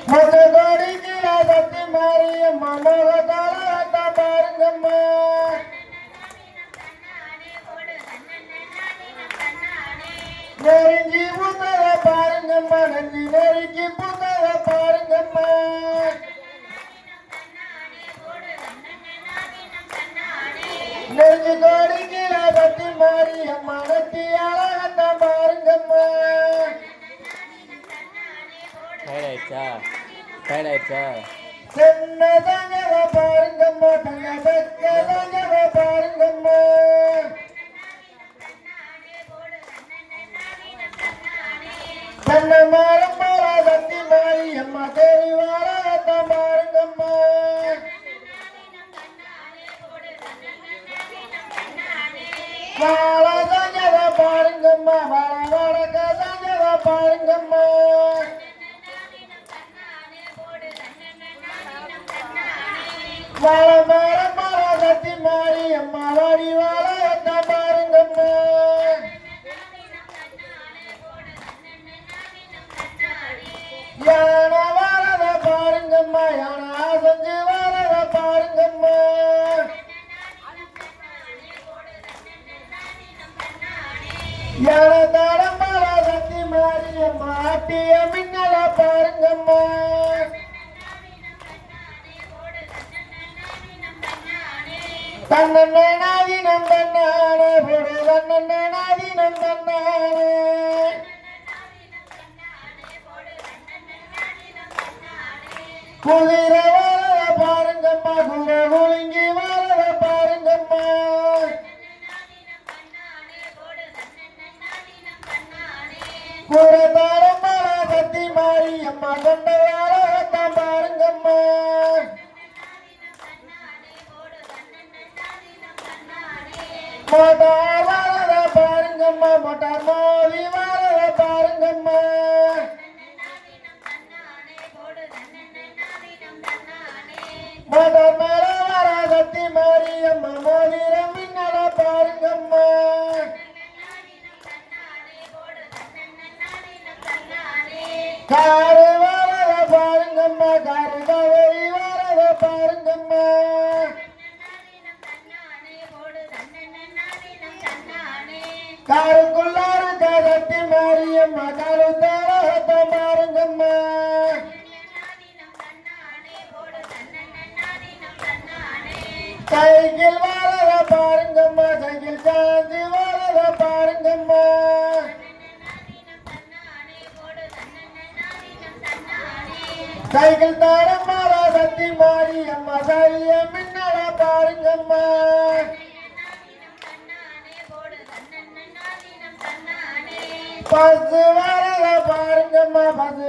மொத்தகோடி கீழே சத்தி மாரியம்மா மோகத்தால பாருங்கம்மா நெருங்கி பூத்தத பாருங்கம்மா நெஞ்சு நெருங்கி பூத்தத பாருங்கம்மா நெருங்கி கோடி கீழே சத்தி மாரியம்மா நெத்தி அழகத்தான் பாருங்கம்மா சின்ன தங்கத பாருங்கம்மா தங்க பெற்ற தங்கத பாருங்கம்மா தென்னை மரம் போல சத்தி மாரியம்மா தேடி வாழத்தான் பாருங்கம்மா வாழ தங்கத பாருங்கம்மா வாழ வடக்க தங்கத பாருங்கம்மா வாழ மரம் போல சத்தி மாரியம்மா வாடி வாழத்தான் பாருங்கம்மா யானை வாழத பாருங்கம்மா யானை அசைஞ்சு வாழத பாருங்கம்மா யானை தடம் போல சத்தி மாரியம்மா ஆட்டிய மின்னல பாருங்கம்மா தன்னே நாதினம் தன்னானே பொடு தன்னே நாதினம் தன்னானே குதிரை வாழத பாருங்கம்மா குதிரை குலுங்கி வாழத பாருங்கம்மா குதிரை தடம் போல சத்தி மாரியம்மா கொண்ட வாழத்தான் பாருங்கம்மா மோட்டார் வாழத பாருங்கம்மா மோட்டார் மோதி வாழத பாருங்கம்மா மோட்டார் மேல வர சத்தி மாரியம்மா மோதிர மின்னல பாருங்கம்மா காரு வாழத பாருங்கம்மா காரு கவரி வாழத பாருங்கம்மா காருக்குள்ளாரு சத்தி மாரியம்மா கருத்தாலத்தான் பாருங்கம்மா சைக்கிள் வாழத பாருங்கம்மா சைக்கிள் சாஞ்சி வாழத பாருங்கம்மா சைக்கிள் தடம் போல சத்தி மாரியம்மா சரிய மின்னல பாருங்கம்மா பசு வாழத பாருங்கம்மா பசு